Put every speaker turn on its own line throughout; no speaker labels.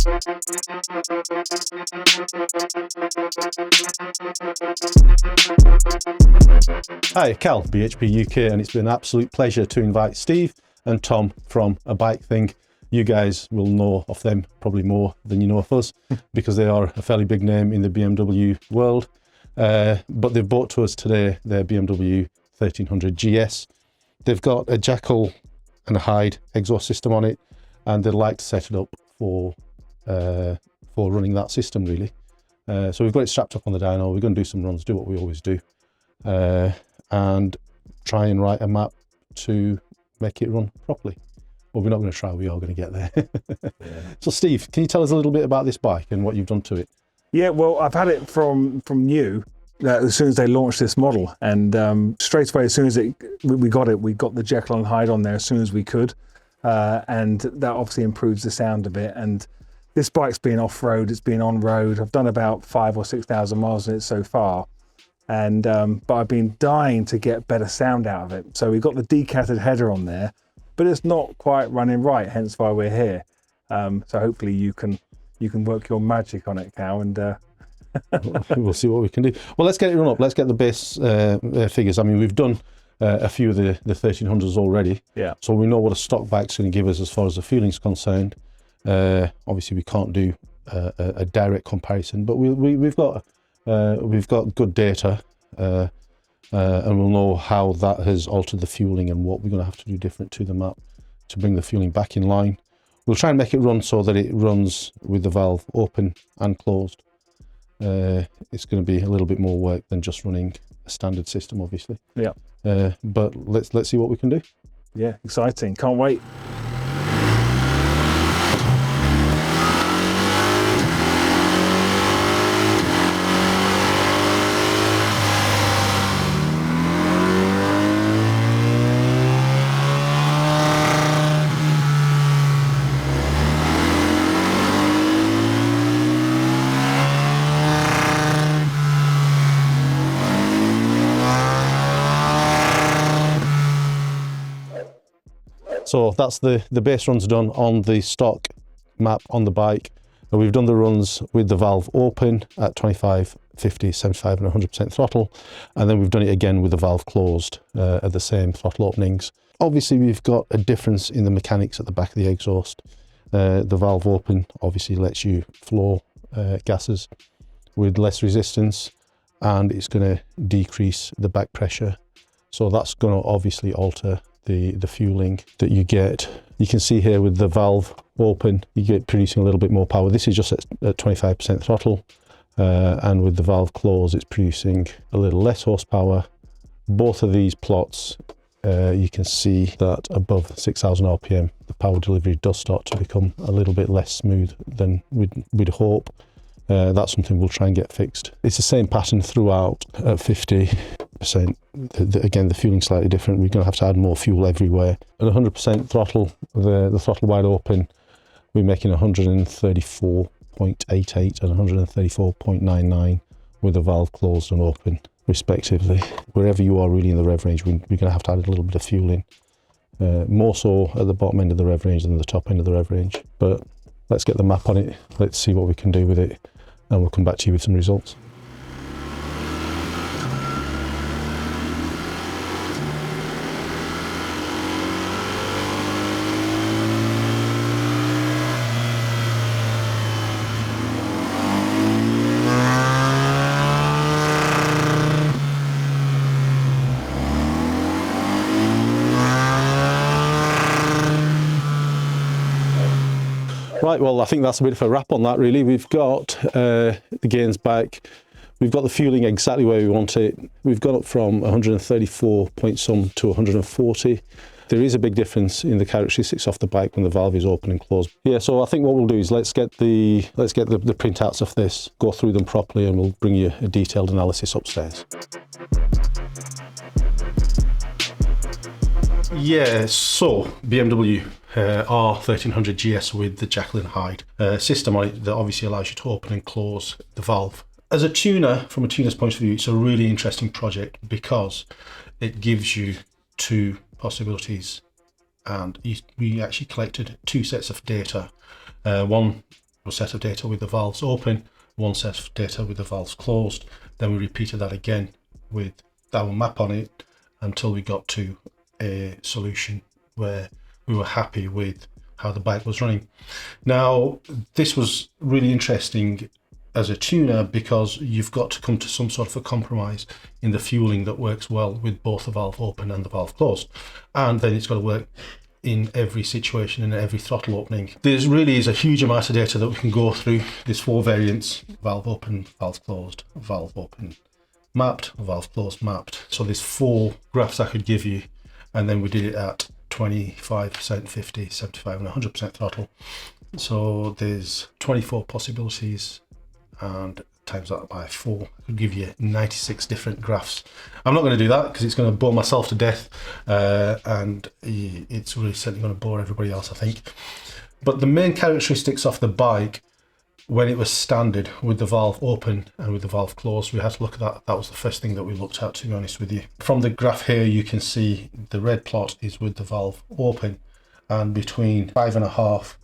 Hi, Cal, BHP UK, and it's been an absolute pleasure to invite Steve and Tom from A Bike Thing. You guys will know of them probably more than you know of us because they are a fairly big name in the BMW world. But they've brought to us today their BMW 1300 GS. They've got a Jekill and a Hyde exhaust system on it, and they'd like to set it up for running that system really. So we've got it strapped up on the dyno. We're going to do some runs, do what we always do, and try and write a map to make it run properly. Well, we're not going to try, we are going to get there. Yeah. So Steve, can you tell us a little bit about this bike and what you've done to it?
Yeah, well, I've had it from new as soon as they launched this model, and straight away as soon as we got the Jekyll and Hyde on there as soon as we could, and that obviously improves the sound a bit. And this bike's been off-road, it's been on-road. I've done about 5,000 or 6,000 miles in it so far, and but I've been dying to get better sound out of it. So we've got the decatted header on there, but it's not quite running right, hence why we're here. So hopefully you can work your magic on it, Cal, and
we'll see what we can do. Well, let's get it run up. Let's get the base figures. I mean, we've done a few of the 1300s already,
yeah.
So we know what a stock bike's going to give us as far as the fueling's concerned. Obviously, we can't do a direct comparison, but we've got good data, and we'll know how that has altered the fueling and what we're going to have to do different to the map to bring the fueling back in line. We'll try and make it run so that it runs with the valve open and closed. It's going to be a little bit more work than just running a standard system, obviously.
Yeah.
But let's see what we can do.
Yeah, exciting! Can't wait.
So that's the base runs done on the stock map on the bike. And we've done the runs with the valve open at 25, 50, 75 and 100% throttle. And then we've done it again with the valve closed at the same throttle openings. Obviously we've got a difference in the mechanics at the back of the exhaust. The valve open obviously lets you flow gases with less resistance, and it's going to decrease the back pressure. So that's going to obviously alter the fueling that you get. You can see here with the valve open, you get producing a little bit more power. This is just at 25% throttle, and with the valve closed, it's producing a little less horsepower. Both of these plots, you can see that above 6,000 RPM, the power delivery does start to become a little bit less smooth than we'd hope. That's something we'll try and get fixed. It's the same pattern throughout at 50%. Again, the fueling's slightly different. We're going to have to add more fuel everywhere. At 100% throttle, the throttle wide open, we're making 134.88 and 134.99 with the valve closed and open, respectively. Wherever you are really in the rev range, we're going to have to add a little bit of fuel in. More so at the bottom end of the rev range than the top end of the rev range. But let's get the map on it. Let's see what we can do with it, and we'll come back to you with some results. Right, well, I think that's a bit of a wrap on that, really. We've got the gains back. We've got the fueling exactly where we want it. We've got up from 134 point some to 140. There is a big difference in the characteristics of the bike when the valve is open and closed. Yeah, so I think what we'll do is let's get the printouts of this, go through them properly, and we'll bring you a detailed analysis upstairs. Yeah, so BMW R1300 GS with the Jekyll and Hyde system on it that obviously allows you to open and close the valve. As a tuner, from a tuner's point of view, it's a really interesting project because it gives you two possibilities, and we actually collected two sets of data. One set of data with the valves open, one set of data with the valves closed. Then we repeated that again with our map on it until we got to a solution where we were happy with how the bike was running. Now, this was really interesting as a tuner because you've got to come to some sort of a compromise in the fueling that works well with both the valve open and the valve closed. And then it's got to work in every situation and every throttle opening. There really is a huge amount of data that we can go through. There's 4 variants: valve open, valve closed, valve open mapped, valve closed mapped. So there's 4 graphs I could give you, and then we did it at 25%, 50, 75 and 100% throttle. So there's 24 possibilities, and times that by 4, I could give you 96 different graphs. I'm not going to do that because it's going to bore myself to death, and it's really certainly going to bore everybody else, I think. But the main characteristics of the bike, when it was standard with the valve open and with the valve closed, we had to look at that. That was the first thing that we looked at, to be honest with you. From the graph here, you can see the red plot is with the valve open, and between 5.5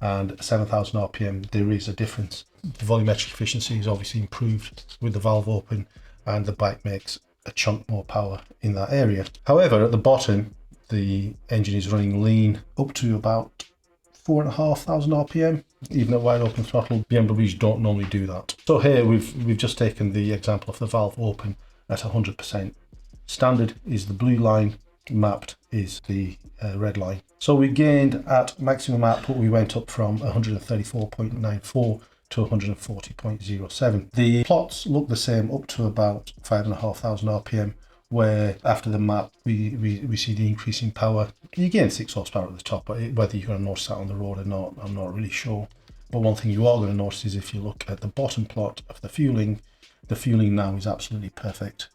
and 7,000 RPM, there is a difference. The volumetric efficiency is obviously improved with the valve open, and the bike makes a chunk more power in that area. However, at the bottom, the engine is running lean up to about 4,500 RPM, even at wide open throttle. BMWs don't normally do that. So here we've just taken the example of the valve open at 100%. Standard is the blue line, mapped is the red line. So we gained at maximum output, we went up from 134.94 to 140.07. The plots look the same up to about 5,500 RPM, where after the map we see the increase in power. You gain 6 horsepower at the top, but whether you're going to notice that on the road or not, I'm not really sure. But one thing you are going to notice is if you look at the bottom plot of the fueling now is absolutely perfect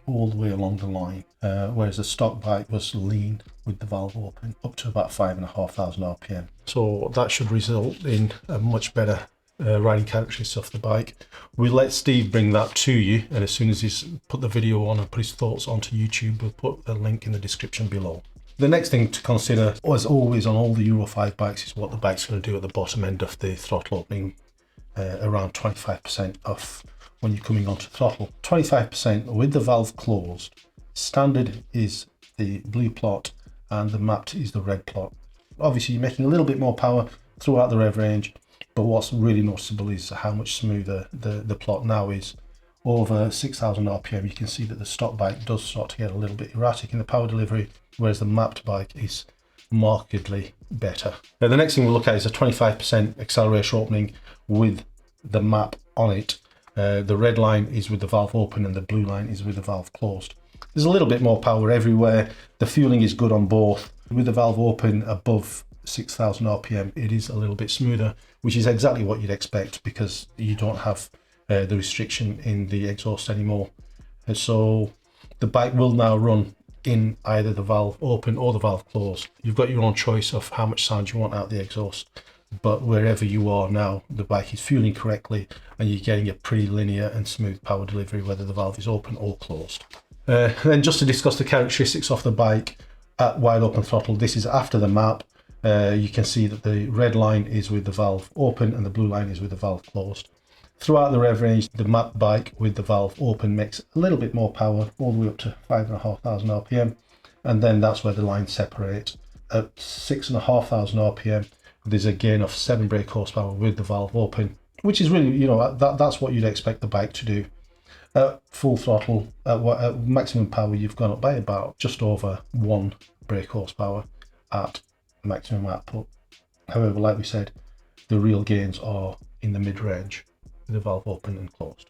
all the way along the line, whereas the stock bike was lean with the valve open up to about 5,500 RPM. So that should result in a much better riding characteristics of the bike. We'll let Steve bring that to you, and as soon as he's put the video on and put his thoughts onto YouTube, we'll put the link in the description below. The next thing to consider, as always on all the Euro 5 bikes, is what the bike's going to do at the bottom end of the throttle opening, around 25% off when you're coming onto throttle. 25% with the valve closed. Standard is the blue plot and the mapped is the red plot. Obviously you're making a little bit more power throughout the rev range, but what's really noticeable is how much smoother the plot now is. Over 6,000 RPM, you can see that the stock bike does start to get a little bit erratic in the power delivery, whereas the mapped bike is markedly better. Now, the next thing we'll look at is a 25% acceleration opening with the map on it. The red line is with the valve open and the blue line is with the valve closed. There's a little bit more power everywhere. The fueling is good on both. With the valve open above 6,000 RPM, it is a little bit smoother, which is exactly what you'd expect because you don't have the restriction in the exhaust anymore. And so the bike will now run in either the valve open or the valve closed. You've got your own choice of how much sound you want out the exhaust, but wherever you are now, the bike is fueling correctly and you're getting a pretty linear and smooth power delivery whether the valve is open or closed. Then just to discuss the characteristics of the bike at wide open throttle, this is after the map. You can see that the red line is with the valve open and the blue line is with the valve closed. Throughout the rev range, the map bike with the valve open makes a little bit more power, all the way up to 5,500 RPM, and then that's where the lines separate. At 6,500 RPM, there's a gain of 7 brake horsepower with the valve open, which is really, you know, that's what you'd expect the bike to do. At full throttle, at maximum power, you've gone up by about just over 1 brake horsepower at maximum output. However, like we said, the real gains are in the mid-range, with the valve open and closed.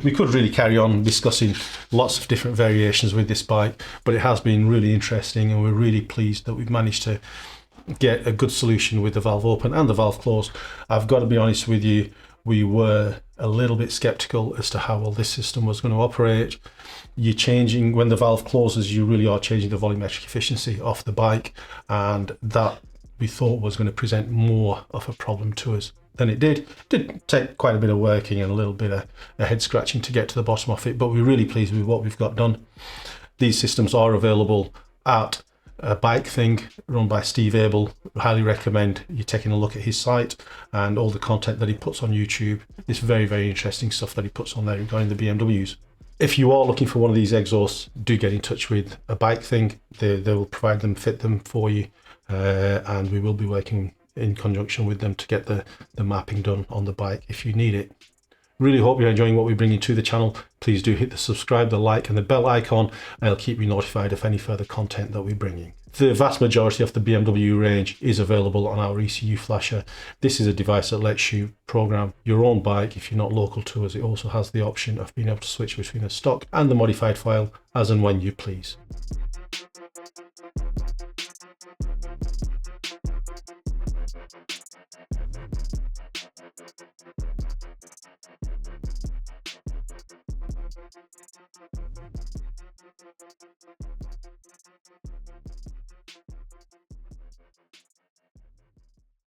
We could really carry on discussing lots of different variations with this bike, but it has been really interesting and we're really pleased that we've managed to get a good solution with the valve open and the valve closed. I've got to be honest with you, we were a little bit skeptical as to how well this system was going to operate. You're changing, when the valve closes, you really are changing the volumetric efficiency of the bike, and that we thought was going to present more of a problem to us than it did. It did take quite a bit of working and a little bit of head scratching to get to the bottom of it, but we're really pleased with what we've got done. These systems are available at a bike thing run by Steve Abel. Highly recommend you taking a look at his site and all the content that he puts on YouTube. It's very, very interesting stuff that he puts on there regarding the BMWs. If you are looking for one of these exhausts, do get in touch with a bike thing. They will provide them, fit them for you, and we will be working in conjunction with them to get the mapping done on the bike if you need it. Really hope you're enjoying what we're bringing to the channel. Please do hit the subscribe, the like and the bell icon, and it'll keep you notified of any further content that we're bringing. The vast majority of the BMW range is available on our ECU Flasher. This is a device that lets you program your own bike if you're not local to us. It also has the option of being able to switch between the stock and the modified file as and when you please.